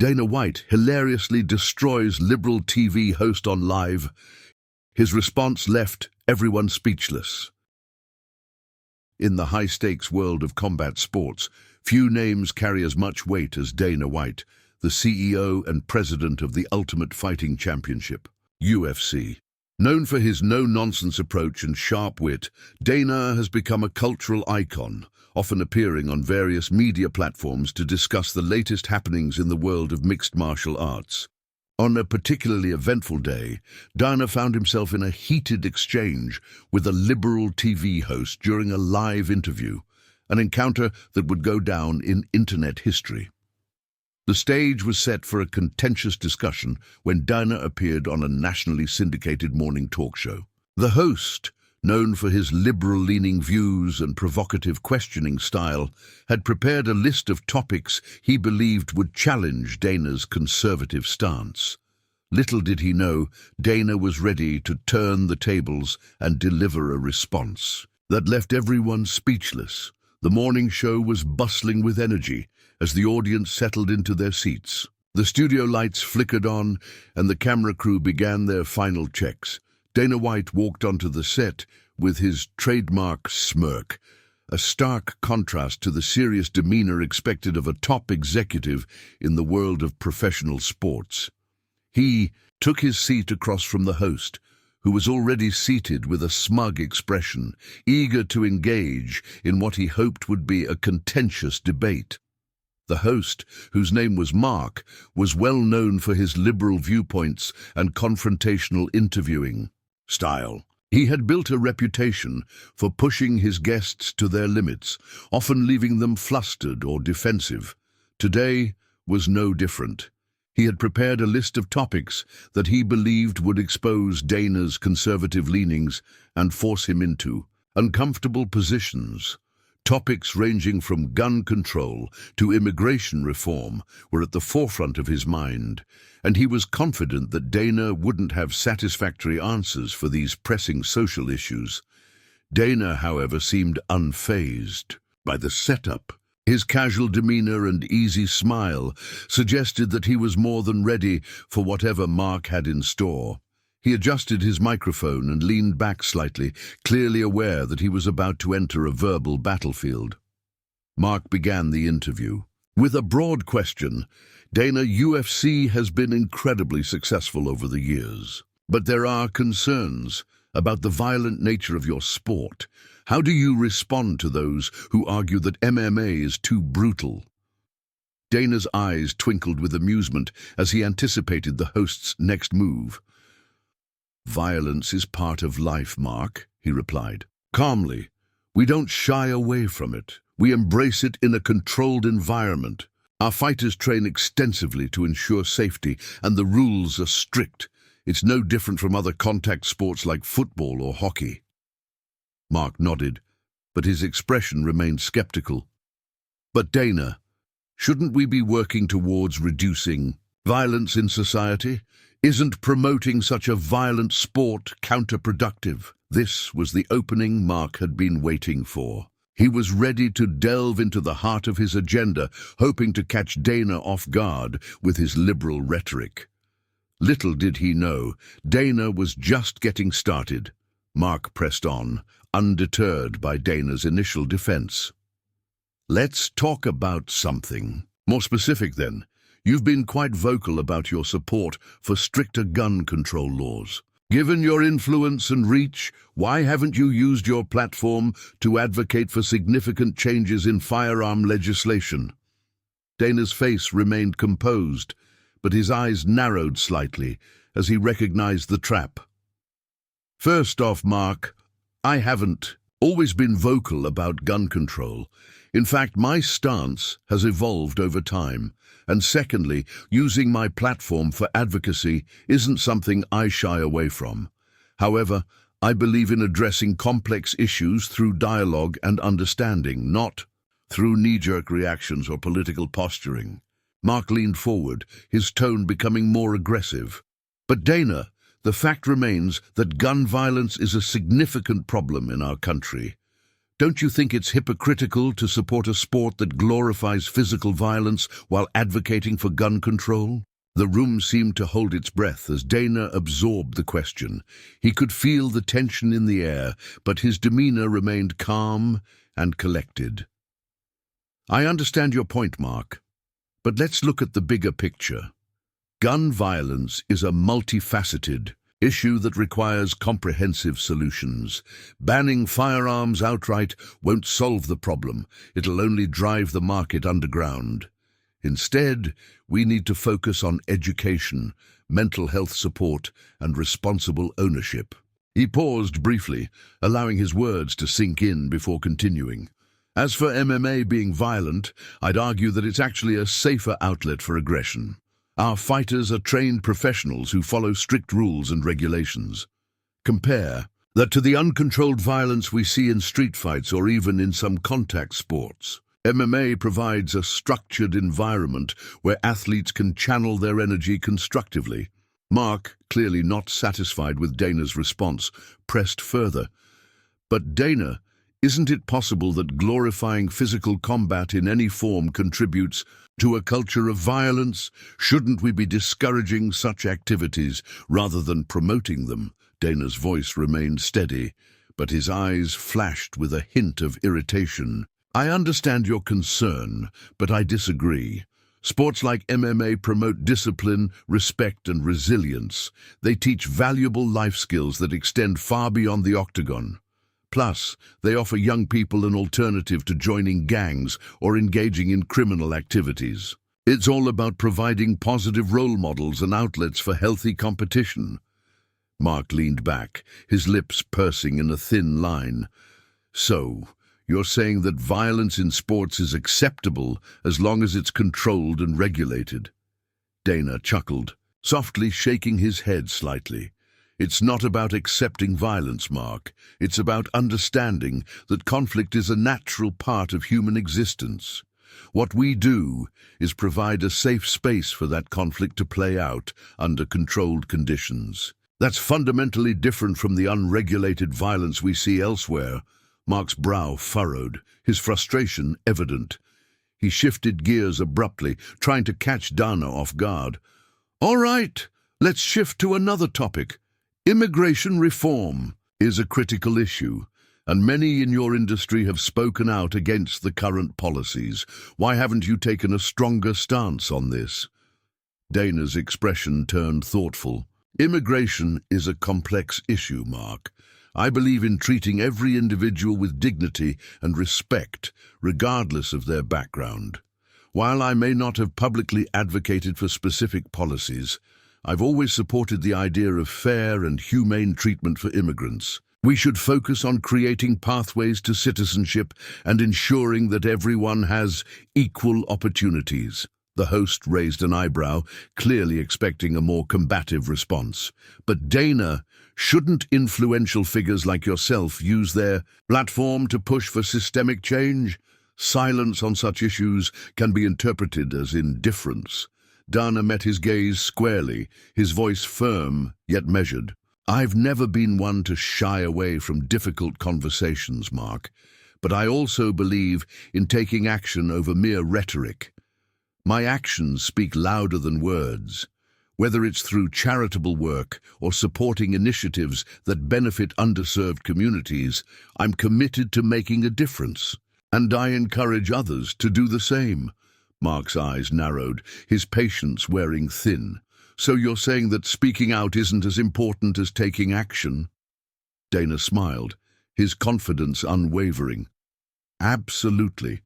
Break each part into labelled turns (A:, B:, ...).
A: Dana White hilariously destroys liberal TV host on Live. His response left everyone speechless. In the high-stakes world of combat sports, few names carry as much weight as Dana White, the CEO and president of the Ultimate Fighting Championship, UFC. Known for his no-nonsense approach and sharp wit, Dana has become a cultural icon, often appearing on various media platforms to discuss the latest happenings in the world of mixed martial arts. On a particularly eventful day, Dana found himself in a heated exchange with a liberal TV host during a live interview, an encounter that would go down in internet history. The stage was set for a contentious discussion when Dana appeared on a nationally syndicated morning talk show. The host, known for his liberal-leaning views and provocative questioning style, had prepared a list of topics he believed would challenge Dana's conservative stance. Little did he know, Dana was ready to turn the tables and deliver a response that left everyone speechless. The morning show was bustling with energy as the audience settled into their seats. The studio lights flickered on and the camera crew began their final checks. Dana White walked onto the set with his trademark smirk, a stark contrast to the serious demeanor expected of a top executive in the world of professional sports. He took his seat across from the host, who was already seated with a smug expression, eager to engage in what he hoped would be a contentious debate. The host, whose name was Mark, was well known for his liberal viewpoints and confrontational interviewing style. He had built a reputation for pushing his guests to their limits, often leaving them flustered or defensive. Today was no different. He had prepared a list of topics that he believed would expose Dana's conservative leanings and force him into uncomfortable positions. Topics ranging from gun control to immigration reform were at the forefront of his mind, and he was confident that Dana wouldn't have satisfactory answers for these pressing social issues. Dana, however, seemed unfazed by the setup. His casual demeanor and easy smile suggested that he was more than ready for whatever Mark had in store. He adjusted his microphone and leaned back slightly, clearly aware that he was about to enter a verbal battlefield. Mark began the interview with a broad question. Dana, UFC has been incredibly successful over the years, but there are concerns about the violent nature of your sport. How do you respond to those who argue that MMA is too brutal? Dana's eyes twinkled with amusement as he anticipated the host's next move. Violence is part of life, Mark, he replied. Calmly, we don't shy away from it. We embrace it in a controlled environment. Our fighters train extensively to ensure safety, and the rules are strict. It's no different from other contact sports like football or hockey. Mark nodded, but his expression remained skeptical. But Dana, shouldn't we be working towards reducing violence in society? Isn't promoting such a violent sport counterproductive? This was the opening Mark had been waiting for. He was ready to delve into the heart of his agenda, hoping to catch Dana off guard with his liberal rhetoric. Little did he know, Dana was just getting started. Mark pressed on, undeterred by Dana's initial defense. Let's talk about something more specific then. You've been quite vocal about your support for stricter gun control laws. Given your influence and reach, why haven't you used your platform to advocate for significant changes in firearm legislation? Dana's face remained composed, but his eyes narrowed slightly as he recognized the trap. First off, Mark, I haven't always been vocal about gun control. In fact, my stance has evolved over time. And secondly, using my platform for advocacy isn't something I shy away from. However, I believe in addressing complex issues through dialogue and understanding, not through knee-jerk reactions or political posturing. Mark leaned forward, his tone becoming more aggressive. But Dana, the fact remains that gun violence is a significant problem in our country. Don't you think it's hypocritical to support a sport that glorifies physical violence while advocating for gun control? The room seemed to hold its breath as Dana absorbed the question. He could feel the tension in the air, but his demeanor remained calm and collected. I understand your point, Mark, but let's look at the bigger picture. Gun violence is a multifaceted issue that requires comprehensive solutions. Banning firearms outright won't solve the problem. It'll only drive the market underground. Instead, we need to focus on education, mental health support, and responsible ownership. He paused briefly, allowing his words to sink in before continuing. As for MMA being violent, I'd argue that it's actually a safer outlet for aggression. Our fighters are trained professionals who follow strict rules and regulations. Compare that to the uncontrolled violence we see in street fights or even in some contact sports. MMA provides a structured environment where athletes can channel their energy constructively. Mark, clearly not satisfied with Dana's response, pressed further. But Dana, isn't it possible that glorifying physical combat in any form contributes to a culture of violence? Shouldn't we be discouraging such activities rather than promoting them? Dana's voice remained steady, but his eyes flashed with a hint of irritation. I understand your concern, but I disagree. Sports like MMA promote discipline, respect, and resilience. They teach valuable life skills that extend far beyond the octagon. Plus, they offer young people an alternative to joining gangs or engaging in criminal activities. It's all about providing positive role models and outlets for healthy competition. Mark leaned back, his lips pursing in a thin line. So, you're saying that violence in sports is acceptable as long as it's controlled and regulated? Dana chuckled, softly shaking his head slightly. It's not about accepting violence, Mark. It's about understanding that conflict is a natural part of human existence. What we do is provide a safe space for that conflict to play out under controlled conditions. That's fundamentally different from the unregulated violence we see elsewhere. Mark's brow furrowed, his frustration evident. He shifted gears abruptly, trying to catch Dana off guard. All right, let's shift to another topic. Immigration reform is a critical issue, and many in your industry have spoken out against the current policies. Why haven't you taken a stronger stance on this? Dana's expression turned thoughtful. Immigration is a complex issue, Mark. I believe in treating every individual with dignity and respect, regardless of their background. While I may not have publicly advocated for specific policies, I've always supported the idea of fair and humane treatment for immigrants. We should focus on creating pathways to citizenship and ensuring that everyone has equal opportunities. The host raised an eyebrow, clearly expecting a more combative response. But Dana, shouldn't influential figures like yourself use their platform to push for systemic change? Silence on such issues can be interpreted as indifference. Dana met his gaze squarely, his voice firm yet measured. I've never been one to shy away from difficult conversations, Mark, but I also believe in taking action over mere rhetoric. My actions speak louder than words. Whether it's through charitable work or supporting initiatives that benefit underserved communities, I'm committed to making a difference, and I encourage others to do the same. Mark's eyes narrowed, his patience wearing thin. So you're saying that speaking out isn't as important as taking action? Dana smiled, his confidence unwavering. Absolutely.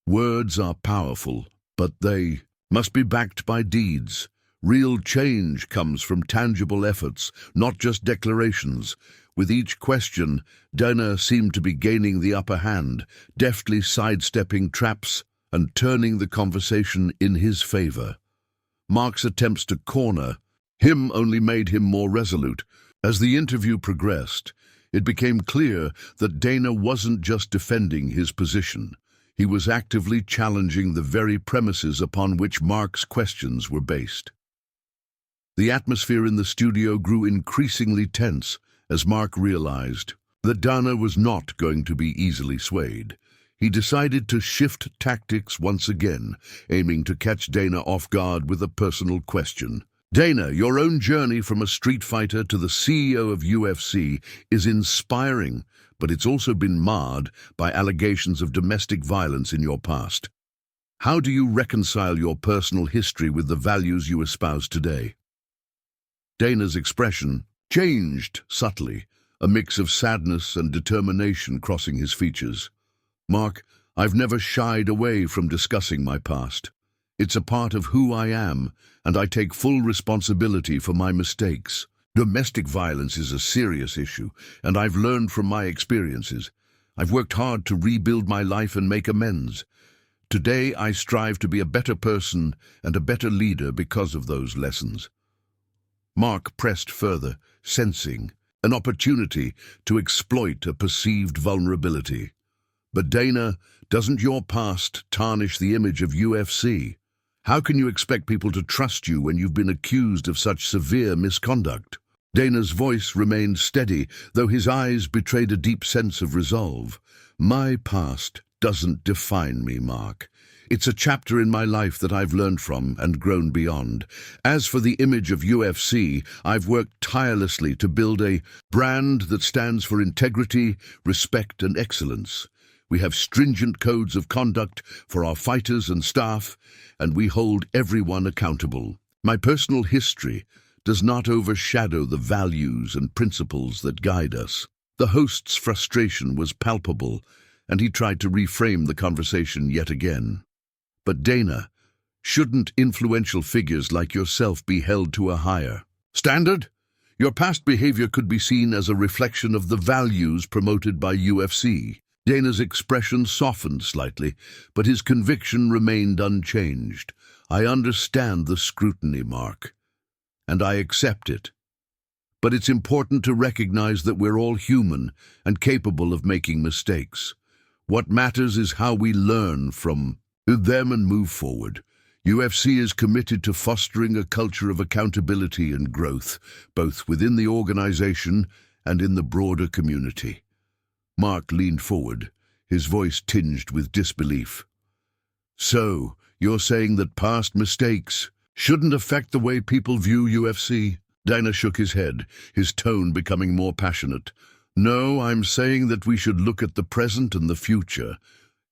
A: Words are powerful, but they must be backed by deeds. Real change comes from tangible efforts, not just declarations. With each question, Dana seemed to be gaining the upper hand, deftly sidestepping traps and turning the conversation in his favor. Mark's attempts to corner him only made him more resolute. As the interview progressed, it became clear that Dana wasn't just defending his position. He was actively challenging the very premises upon which Mark's questions were based. The atmosphere in the studio grew increasingly tense as Mark realized that Dana was not going to be easily swayed. He decided to shift tactics once again, aiming to catch Dana off guard with a personal question. Dana, your own journey from a street fighter to the CEO of UFC is inspiring, but it's also been marred by allegations of domestic violence in your past. How do you reconcile your personal history with the values you espouse today? Dana's expression changed subtly, a mix of sadness and determination crossing his features. Mark, I've never shied away from discussing my past. It's a part of who I am, and I take full responsibility for my mistakes. Domestic violence is a serious issue, and I've learned from my experiences. I've worked hard to rebuild my life and make amends. Today, I strive to be a better person and a better leader because of those lessons. Mark pressed further, sensing an opportunity to exploit a perceived vulnerability. But Dana, doesn't your past tarnish the image of UFC? How can you expect people to trust you when you've been accused of such severe misconduct? Dana's voice remained steady, though his eyes betrayed a deep sense of resolve. My past doesn't define me, Mark. It's a chapter in my life that I've learned from and grown beyond. As for the image of UFC, I've worked tirelessly to build a brand that stands for integrity, respect, and excellence. We have stringent codes of conduct for our fighters and staff, and we hold everyone accountable. My personal history does not overshadow the values and principles that guide us. The host's frustration was palpable, and he tried to reframe the conversation yet again. But Dana, shouldn't influential figures like yourself be held to a higher standard? Your past behavior could be seen as a reflection of the values promoted by UFC. Dana's expression softened slightly, but his conviction remained unchanged. I understand the scrutiny, Mark, and I accept it. But it's important to recognize that we're all human and capable of making mistakes. What matters is how we learn from them and move forward. UFC is committed to fostering a culture of accountability and growth, both within the organization and in the broader community. Mark leaned forward, his voice tinged with disbelief. So, you're saying that past mistakes shouldn't affect the way people view UFC? Dana shook his head, his tone becoming more passionate. No, I'm saying that we should look at the present and the future.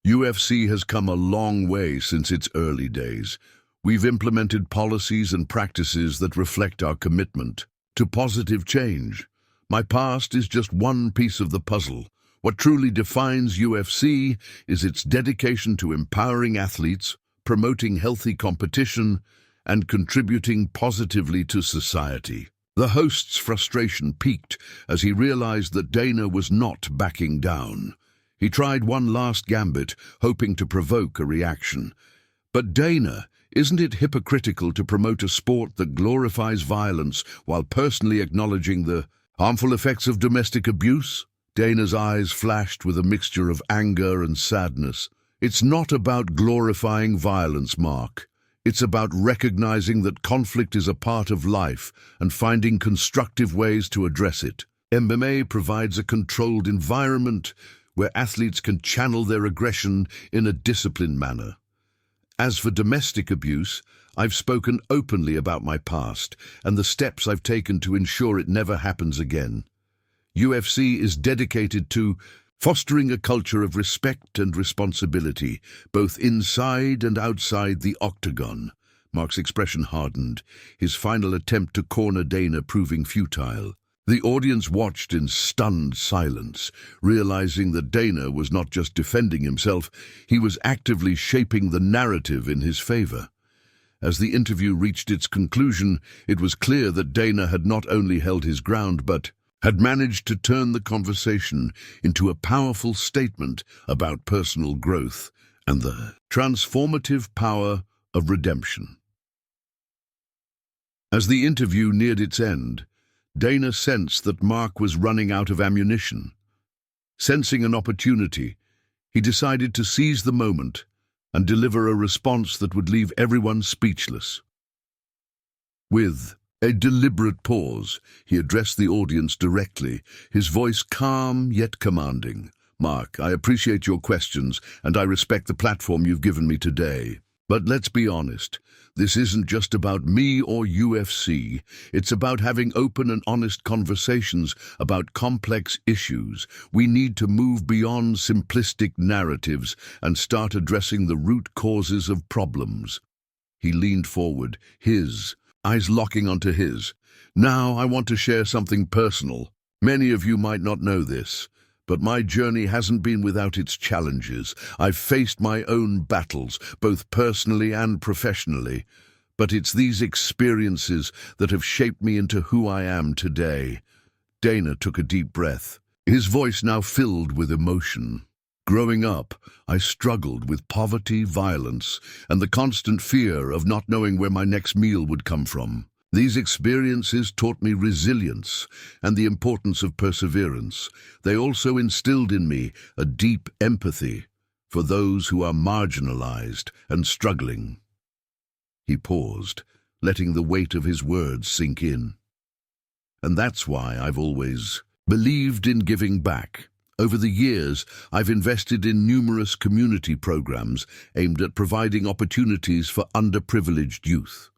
A: UFC has come a long way since its early days. We've implemented policies and practices that reflect our commitment to positive change. My past is just one piece of the puzzle. What truly defines UFC is its dedication to empowering athletes, promoting healthy competition, and contributing positively to society. The host's frustration peaked as he realized that Dana was not backing down. He tried one last gambit, hoping to provoke a reaction. But Dana, isn't it hypocritical to promote a sport that glorifies violence while personally acknowledging the harmful effects of domestic abuse? Dana's eyes flashed with a mixture of anger and sadness. It's not about glorifying violence, Mark. It's about recognizing that conflict is a part of life and finding constructive ways to address it. MMA provides a controlled environment where athletes can channel their aggression in a disciplined manner. As for domestic abuse, I've spoken openly about my past and the steps I've taken to ensure it never happens again. UFC is dedicated to fostering a culture of respect and responsibility, both inside and outside the octagon. Mark's expression hardened, his final attempt to corner Dana proving futile. The audience watched in stunned silence, realizing that Dana was not just defending himself, he was actively shaping the narrative in his favor. As the interview reached its conclusion, it was clear that Dana had not only held his ground, but had managed to turn the conversation into a powerful statement about personal growth and the transformative power of redemption. As the interview neared its end, Dana sensed that Mark was running out of ammunition. Sensing an opportunity, he decided to seize the moment and deliver a response that would leave everyone speechless. With A deliberate pause. He addressed the audience directly, his voice calm yet commanding. "Mark, I appreciate your questions, and I respect the platform you've given me today. But let's be honest, this isn't just about me or UFC. It's about having open and honest conversations about complex issues. We need to move beyond simplistic narratives and start addressing the root causes of problems." He leaned forward, his eyes locking onto his. "Now I want to share something personal. Many of you might not know this, but my journey hasn't been without its challenges. I've faced my own battles, both personally and professionally. But it's these experiences that have shaped me into who I am today." Dana took a deep breath, his voice now filled with emotion. "Growing up, I struggled with poverty, violence, and the constant fear of not knowing where my next meal would come from. These experiences taught me resilience and the importance of perseverance. They also instilled in me a deep empathy for those who are marginalized and struggling." He paused, letting the weight of his words sink in. "And that's why I've always believed in giving back. Over the years, I've invested in numerous community programs aimed at providing opportunities for underprivileged youth.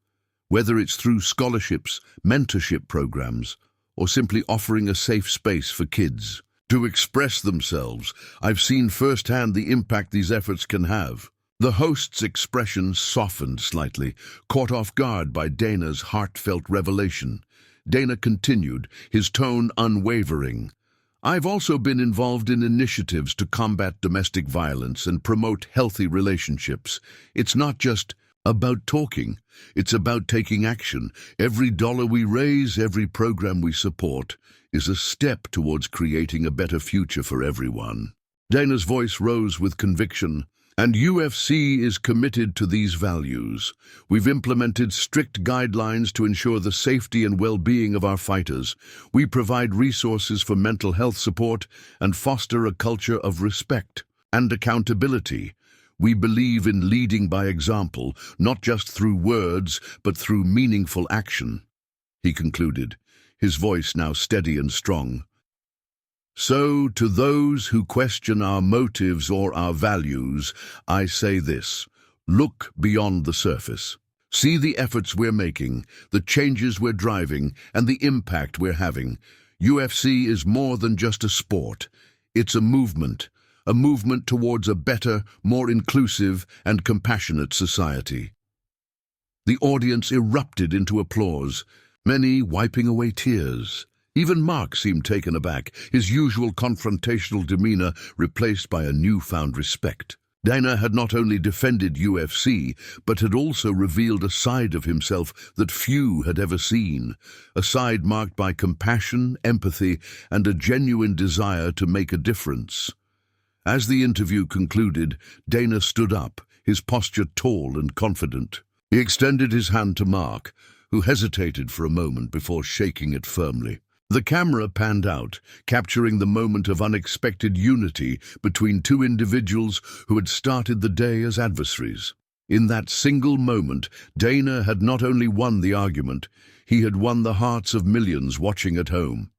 A: Whether it's through scholarships, mentorship programs, or simply offering a safe space for kids to express themselves, I've seen firsthand the impact these efforts can have." The host's expression softened slightly, caught off guard by Dana's heartfelt revelation. Dana continued, his tone unwavering. "I've also been involved in initiatives to combat domestic violence and promote healthy relationships. It's not just about talking, it's about taking action. Every dollar we raise, every program we support, is a step towards creating a better future for everyone." Dana's voice rose with conviction. "And UFC is committed to these values. We've implemented strict guidelines to ensure the safety and well-being of our fighters. We provide resources for mental health support and foster a culture of respect and accountability. We believe in leading by example, not just through words, but through meaningful action," he concluded, his voice now steady and strong. "So, to those who question our motives or our values, I say this: look beyond the surface. See the efforts we're making, the changes we're driving, and the impact we're having. UFC is more than just a sport. It's a movement towards a better, more inclusive and compassionate society." The audience erupted into applause, many wiping away tears. Even Mark seemed taken aback, his usual confrontational demeanor replaced by a newfound respect. Dana had not only defended UFC, but had also revealed a side of himself that few had ever seen, a side marked by compassion, empathy, and a genuine desire to make a difference. As the interview concluded, Dana stood up, his posture tall and confident. He extended his hand to Mark, who hesitated for a moment before shaking it firmly. The camera panned out, capturing the moment of unexpected unity between two individuals who had started the day as adversaries. In that single moment, Dana had not only won the argument, he had won the hearts of millions watching at home.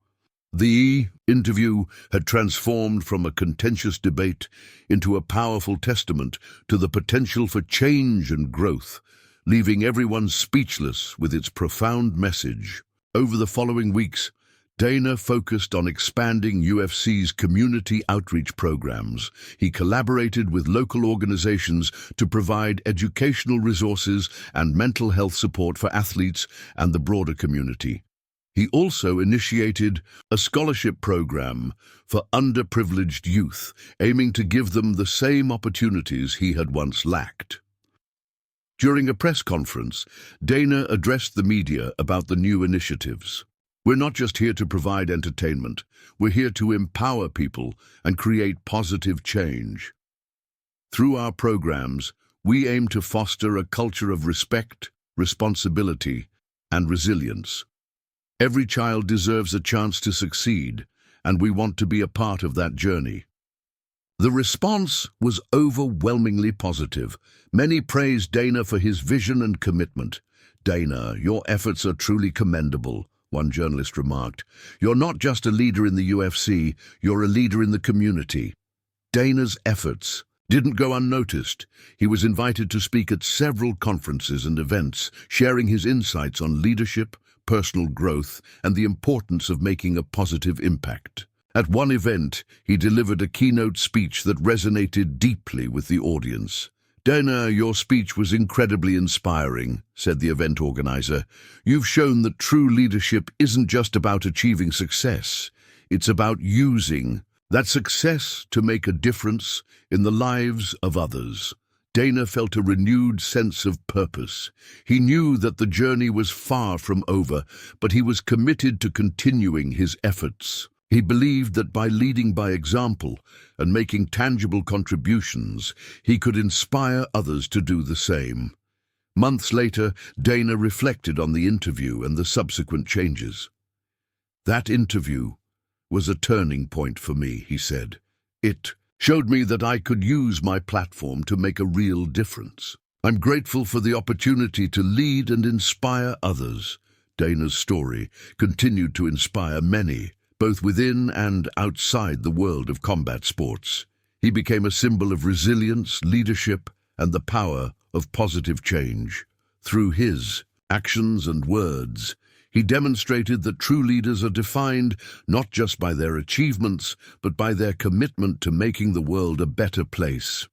A: The interview had transformed from a contentious debate into a powerful testament to the potential for change and growth, leaving everyone speechless with its profound message. Over the following weeks, Dana focused on expanding UFC's community outreach programs. He collaborated with local organizations to provide educational resources and mental health support for athletes and the broader community. He also initiated a scholarship program for underprivileged youth, aiming to give them the same opportunities he had once lacked. During a press conference, Dana addressed the media about the new initiatives. "We're not just here to provide entertainment. We're here to empower people and create positive change. Through our programs, we aim to foster a culture of respect, responsibility, and resilience. Every child deserves a chance to succeed, and we want to be a part of that journey." The response was overwhelmingly positive. Many praised Dana for his vision and commitment. Dana, your efforts are truly commendable, one journalist remarked. You're not just a leader in the UFC, you're a leader in the community. Dana's efforts didn't go unnoticed. He was invited to speak at several conferences and events, sharing his insights on leadership, personal growth, and the importance of making a positive impact. At one event, he delivered a keynote speech that resonated deeply with the audience. Dana, your speech was incredibly inspiring, said the event organizer. You've shown that true leadership isn't just about achieving success. It's about using that success to make a difference in the lives of others. Dana felt a renewed sense of purpose. He knew that the journey was far from over, but he was committed to continuing his efforts. He believed that by leading by example and making tangible contributions, he could inspire others to do the same. Months later, Dana reflected on the interview and the subsequent changes. That interview was a turning point for me, he said. It showed me that I could use my platform to make a real difference. I'm grateful for the opportunity to lead and inspire others. Dana's story continued to inspire many, both within and outside the world of combat sports. He became a symbol of resilience, leadership, and the power of positive change. Through his actions and words, he demonstrated that true leaders are defined not just by their achievements, but by their commitment to making the world a better place.